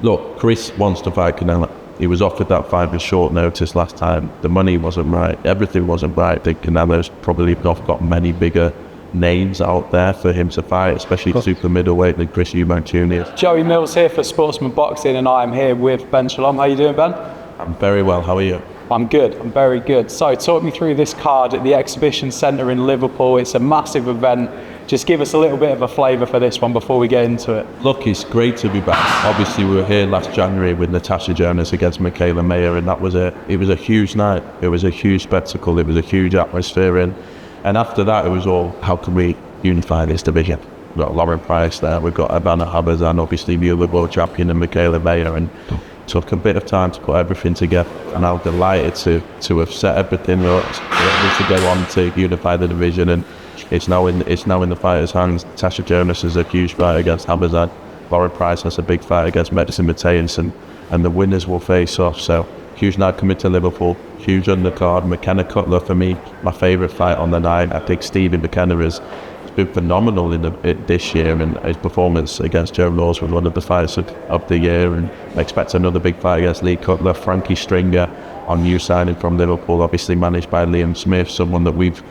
Look, Chris wants to fight Canelo. He was offered that fight with short notice last time. The money wasn't right. Everything wasn't right. I think Canelo's probably not got many bigger names out there for him to fight, especially super middleweight than Chris Eubank Jr. Joey Mills here for Sportsman Boxing, and I am here with Ben Shalom. How you doing, Ben? I'm very well. How are you? I'm good. I'm very good. So talk me through this card at the Exhibition Centre in Liverpool. It's a massive event. Just give us a little bit of a flavour for this one before we get into it. Look, it's great to be back. Obviously, we were here last January with Natasha Jonas against Michaela Mayer, and it was a huge night. It was a huge spectacle. It was a huge atmosphere, and after that, it was all, how can we unify this division? We've got Lauren Price there. We've got Ivana Habazan, obviously the other world champion, and Michaela Mayer, and took a bit of time to put everything together, and I'm delighted to have set everything up, to go on to unify the division, and it's now in the fighters' hands. Natasha Jonas is a huge fight against Habazan. Lauren Price has a big fight against Medicine Mateus, and the winners will face off. So huge night coming to Liverpool, huge undercard. McKenna Cutler, for me, my favourite fight on the night. I think Stephen McKenna has been phenomenal this year, and his performance against Joe Laws was one of the fights of the year, and I expect another big fight against Lee Cutler. Frankie Stringer, on new signing from Liverpool, obviously managed by Billam-Smith, someone that we've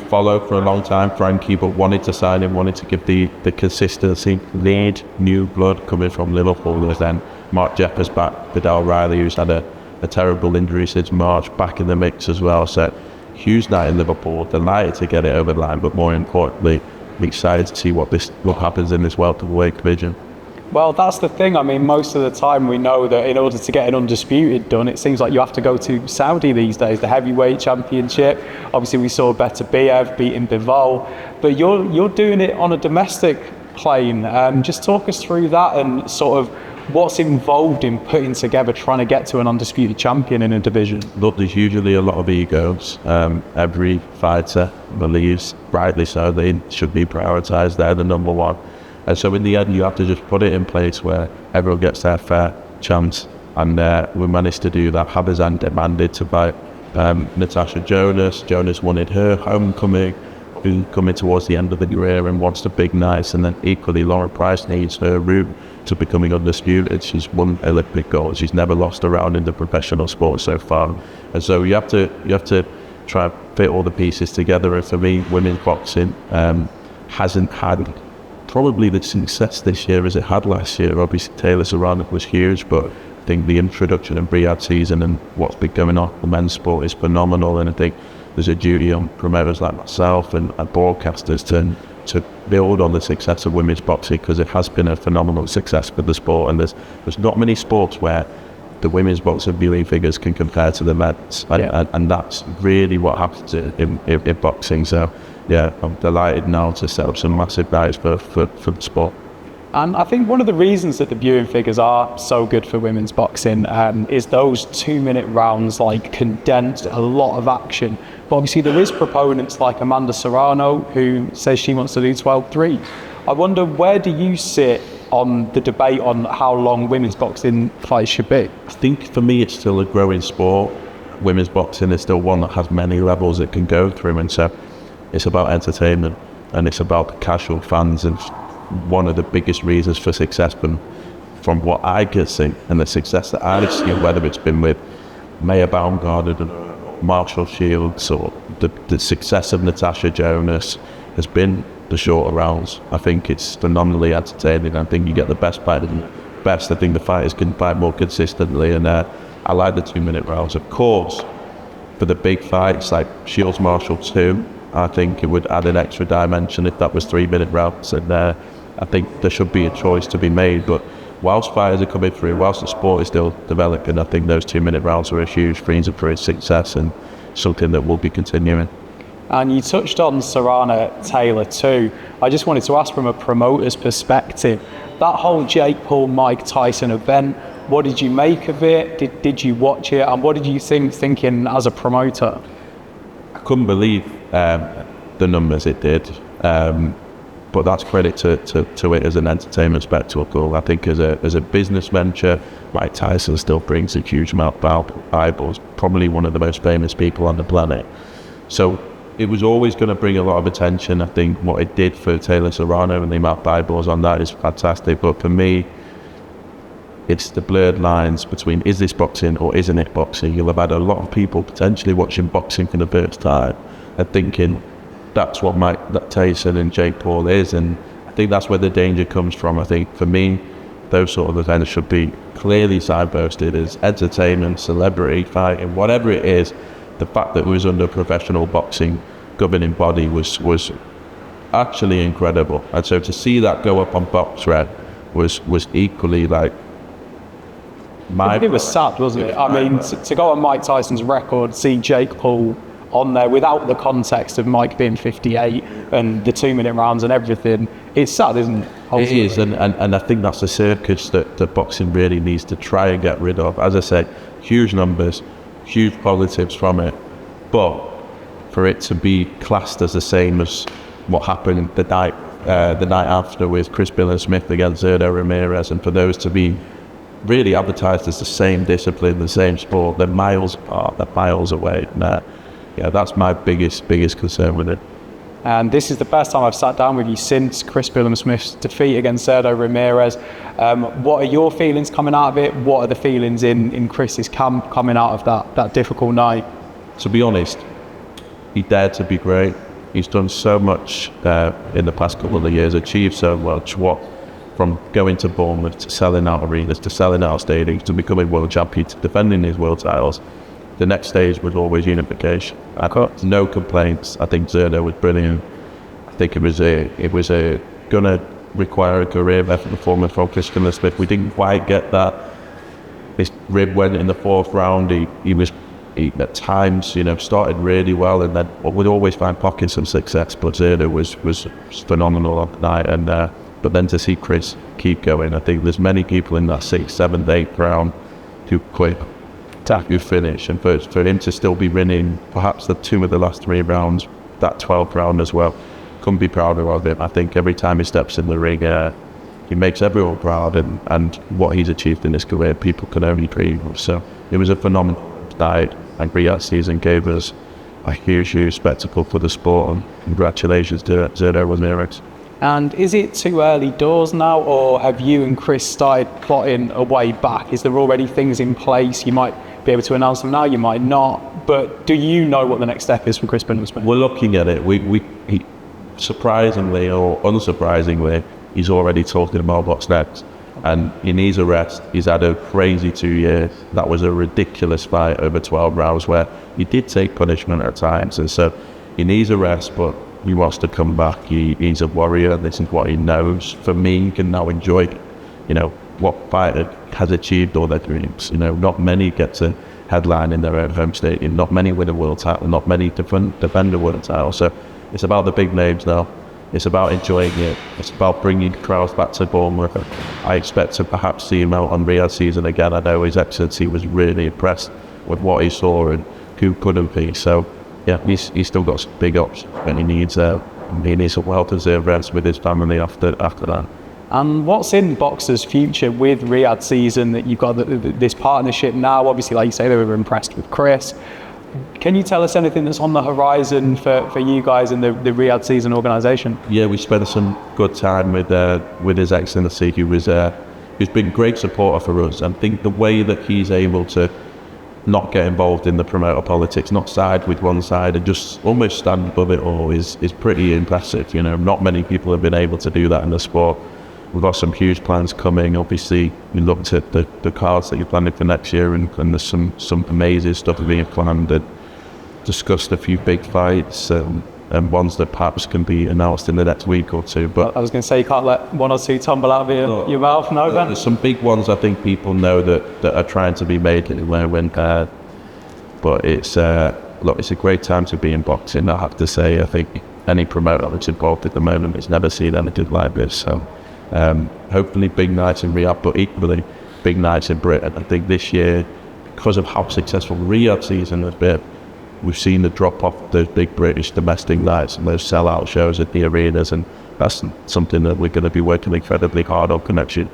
followed for a long time, Frankie, but wanted to sign him, wanted to give the consistency, need new blood coming from Liverpool. And then Mark Jeffers back, Vidal Riley, who's had a terrible injury since March, back in the mix as well. So huge night in Liverpool, delighted to get it over the line, but more importantly, excited to see what happens in this welterweight division. Well, that's the thing. I mean, most of the time we know that in order to get an undisputed done, it seems like you have to go to Saudi these days, the heavyweight championship. Obviously, we saw Beterbiev beating Bivol, but you're doing it on a domestic plane. Just talk us through that and sort of what's involved in putting together, trying to get to an undisputed champion in a division. Look, there's usually a lot of egos. Every fighter believes, rightly so, they should be prioritised. They're the number one. And so in the end, you have to just put it in place where everyone gets their fair chance. And we managed to do that. Habazan demanded to fight Natasha Jonas. Jonas wanted her homecoming, coming towards the end of the career and wants the big nights. And then equally, Lauren Price needs her route to becoming undisputed. She's won Olympic gold. She's never lost a round in the professional sport so far. And so you have to try and fit all the pieces together. And for me, women's boxing hasn't had probably the success this year as it had last year. Obviously Taylor Serrano was huge, but I think the introduction of Riyadh season and what's been going on in the men's sport is phenomenal, and I think there's a duty on promoters like myself and broadcasters to build on the success of women's boxing, because it has been a phenomenal success for the sport, and there's not many sports where the women's boxing viewing figures can compare to the men's, and that's really what happens in boxing. So yeah, I'm delighted now to set up some massive nights for the sport. And I think one of the reasons that the viewing figures are so good for women's boxing is those 2-minute rounds, like condensed, a lot of action. But obviously there is proponents like Amanda Serrano who says she wants to do 12-3. I wonder, where do you sit on the debate on how long women's boxing fights should be? I think for me it's still a growing sport. Women's boxing is still one that has many levels it can go through, and so it's about entertainment and it's about the casual fans, and one of the biggest reasons for success from what I can see, and the success that I've seen, whether it's been with Maya Baumgarten or Marshall Shields, or the success of Natasha Jonas, has been the shorter rounds. I think it's phenomenally entertaining. I think you get the best fight and best. I think the fighters can fight more consistently, and I like the 2-minute rounds. Of course, for the big fights like Shields Marshall 2, I think it would add an extra dimension if that was 3-minute rounds, and I think there should be a choice to be made. But whilst fighters are coming through, whilst the sport is still developing, I think those 2-minute rounds are a huge reason for its success and something that will be continuing. And you touched on Serrano Taylor too. I just wanted to ask, from a promoter's perspective, that whole Jake Paul Mike Tyson event, what did you make of it? Did you watch it? And what did you thinking as a promoter? I couldn't believe the numbers it did, but that's credit to it as an entertainment spectacle. I think as a business venture, Mike Tyson still brings a huge amount of eyeballs, probably one of the most famous people on the planet. So it was always going to bring a lot of attention. I think what it did for Taylor Serrano and the amount of eyeballs on that is fantastic, but for me, it's the blurred lines between is this boxing or isn't it boxing. You'll have had a lot of people potentially watching boxing for the first time and thinking that's what Mike Tyson and Jake Paul is, and I think that's where the danger comes from. I think for me, those sort of events should be clearly signposted as entertainment, celebrity, fighting, whatever it is. The fact that it was under professional boxing governing body was actually incredible, and so to see that go up on BoxRec was equally like it was sad, wasn't it? I mean, to go on Mike Tyson's record, see Jake Paul on there without the context of Mike being 58 and the 2-minute rounds and everything, it's sad, isn't it? Ultimately. It is, and I think that's a circus that boxing really needs to try and get rid of. As I said, huge numbers, huge positives from it, but for it to be classed as the same as what happened the night after with Chris Billam-Smith against Zurdo Ramirez, and for those to be really advertised as the same discipline, the same sport, they're miles apart, they're miles away. And, that's my biggest concern with it. And this is the first time I've sat down with you since Chris Billam-Smith's defeat against Zurdo Ramirez. What are your feelings coming out of it? What are the feelings in Chris's camp coming out of that difficult night? To be honest, he dared to be great. He's done so much in the past couple of years, achieved so much. From going to Bournemouth to selling out arenas, to selling out stadiums, to becoming world champion, to defending his world titles. The next stage was always unification. I got no complaints. I think Zurdo was brilliant. I think it was gonna require a career effort performance from Chris Billam-Smith. We didn't quite get that. His rib went in the 4th round. He at times, started really well, and then we'd always find pockets of success. But Zurdo was phenomenal on the night, and but then to see Chris keep going, I think there's many people in that 6th, 7th, 8th round who quit, who finish, and for him to still be winning perhaps the 2 of the last 3 rounds, that 12th round as well, couldn't be prouder of him. I think every time he steps in the ring, he makes everyone proud, and what he's achieved in his career, people can only dream of. So it was a phenomenal night, and Riyadh season gave us a huge spectacle for the sport, and congratulations to Zurdo Ramirez. And is it too early doors now, or have you and Chris started plotting a way back? Is there already things in place? You might be able to announce them now, you might not, but do you know what the next step is for Chris Billam-Smith? We're looking at it. He surprisingly or unsurprisingly, he's already talking about what's next, and he needs a rest. He's had a crazy 2 years. That was a ridiculous fight over 12 rounds where he did take punishment at times, and so he needs a rest, but he wants to come back. He's a warrior. This is what he knows. For me, he can now enjoy, what fighter has achieved all their dreams. Not many get to headline in their own home stadium. Not many win a world title. Not many defend a world title. So it's about the big names now. It's about enjoying it. It's about bringing crowds back to Bournemouth. I expect to perhaps see him out on Riyadh season again. I know His Excellency was really impressed with what he saw, and who couldn't be. So yeah, he's still got some big ups, and he needs a well-deserved rest with his family after that. And what's in Boxer's future with Riyadh season, that you've got this partnership now? Obviously, like you say, they were impressed with Chris. Can you tell us anything that's on the horizon for you guys in the Riyadh season organisation? Yeah, we spent some good time with His Excellency, who's been a great supporter for us. And I think the way that he's able to not get involved in the promoter politics, not side with one side, and just almost stand above it all is pretty impressive. Not many people have been able to do that in the sport. We've got some huge plans coming. Obviously, we looked at the cards that you're planning for next year, and there's some amazing stuff being planned, and discussed a few big fights, and ones that perhaps can be announced in the next week or two. But I was going to say, you can't let one or two tumble out of your mouth, no, Ben? There's some big ones I think people know that are trying to be made anywhere but it's it's a great time to be in boxing, I have to say. I think any promoter that's involved at the moment has never seen anything like this. So hopefully big nights in Riyadh, but equally big nights in Britain. I think this year, because of how successful Riyadh season has been, we've seen the drop off of those big British domestic nights and those sellout shows at the arenas, and that's something that we're going to be working incredibly hard on connection.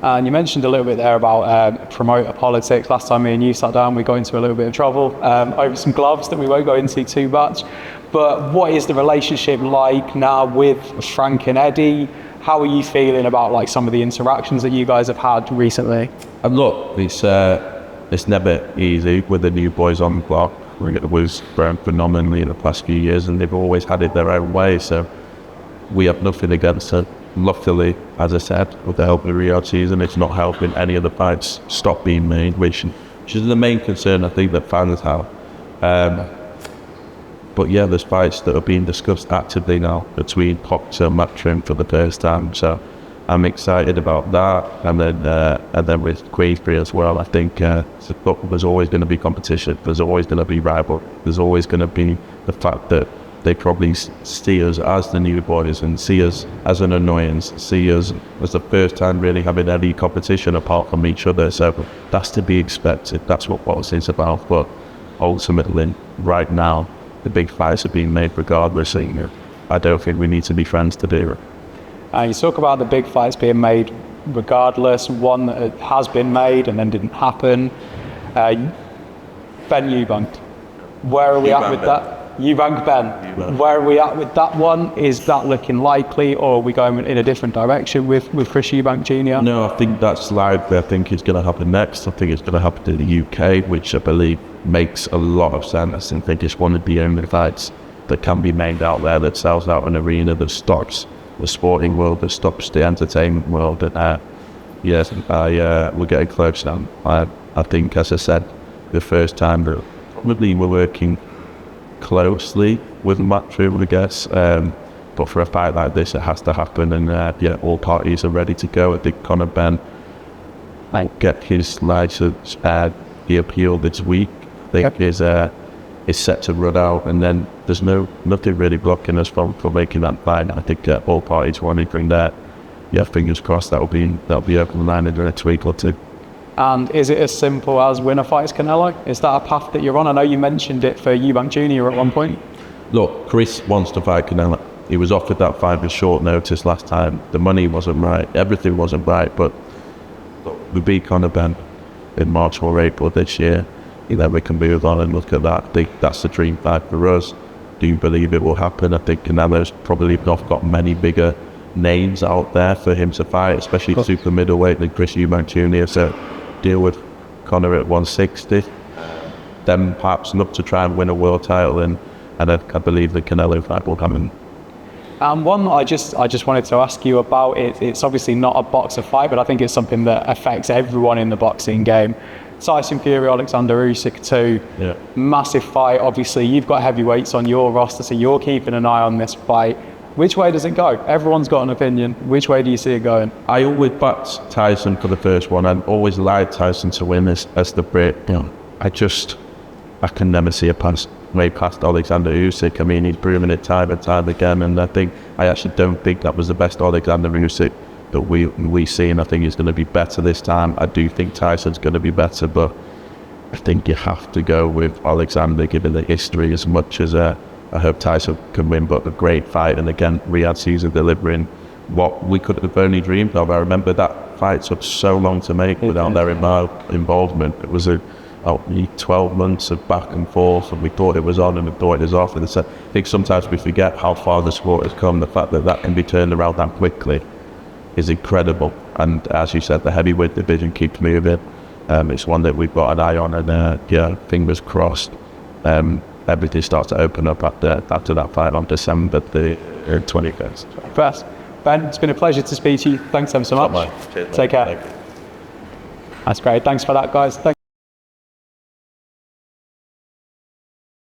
And you mentioned a little bit there about promoter politics. Last time me and you sat down, we got into a little bit of trouble over some gloves that we won't go into too much. But what is the relationship like now with Frank and Eddie? How are you feeling about like some of the interactions that you guys have had recently? And look, it's never easy with the new boys on the block. It was grown phenomenally in the past few years, and they've always had it their own way. So we have nothing against it. Luckily, as I said, with the help of the Riyadh season, it's not helping any of the fights stop being made, which is the main concern I think that fans have. But yeah, there's fights that are being discussed actively now between Boxer and Matchroom for the first time. So I'm excited about that. And then with Queensbury as well, I think there's always going to be competition. There's always going to be rival. There's always going to be the fact that they probably see us as the new boys and see us as an annoyance, see us as the first time really having any competition apart from each other. So that's to be expected. That's what boxing's about. But ultimately, right now, the big fights are being made regardless. I don't think we need to be friends to do it. You talk about the big fights being made regardless. One that has been made and then didn't happen. Ben Eubank. Where are we at with that? Eubank Ben. Where are we at with that one? Is that looking likely, or are we going in a different direction with Chris Eubank Jr.? No, I think that's likely. I think it's going to happen next. I think it's going to happen in the UK, which I believe makes a lot of sense. I think it's one of the only fights that can be made out there that sells out an arena, that stops the sporting world, that stops the entertainment world. And yes, we're getting close now. I think, as I said, the first time that probably we're working closely with Matchroom, I guess. But for a fight like this, it has to happen, and all parties are ready to go. I think Conor Benn might get his license. He appealed this week. I think is set to run out, and then there's nothing really blocking us from making that fight. I think all parties want to bring that. Yeah, fingers crossed that'll be open the line in the next week or two. And is it as simple as winner fights Canelo? Is that a path that you're on? I know you mentioned it for Eubank Jr. at one point. Look, Chris wants to fight Canelo. He was offered that fight with short notice last time. The money wasn't right, everything wasn't right, but look, we beat Conor Benn in March or April this year. Then we can move on and look at that. I think that's the dream fight for us. Do you believe it will happen? I think Canelo's probably not got many bigger names out there for him to fight, especially super middleweight than Chris Eubank Jr. So deal with Conor at 160, then perhaps look to try and win a world title, and I believe the Canelo fight will come in. One I just wanted to ask you about, it's obviously not a boxer fight, but I think it's something that affects everyone in the boxing game. Tyson Fury, Alexander Usyk 2, massive fight. Obviously, you've got heavyweights on your roster, so you're keeping an eye on this fight. Which way does it go? Everyone's got an opinion. Which way do you see it going? I always backed Tyson for the first one. I always liked Tyson to win as the Brit. I can never see a way past Alexander Usyk. I mean, he's proven it time and time again, and I actually don't think that was the best Alexander Usyk that we see, and I think he's going to be better this time. I do think Tyson's going to be better, but I think you have to go with Alexander, given the history, as much as I hope Tyson can win, but a great fight. And again, Riyadh season delivering what we could have only dreamed of. I remember that fight took so long to make without their involvement. It was 12 months of back and forth, and we thought it was on and we thought it was off. And I think sometimes we forget how far the sport has come. The fact that can be turned around that quickly is incredible. And as you said, the heavyweight division keeps moving. It's one that we've got an eye on, and fingers crossed. Everything starts to open up after that fight on December the 21st. First, Ben, it's been a pleasure to speak to you. Thanks so much. Cheers, Take care. Thank you. That's great. Thanks for that, guys.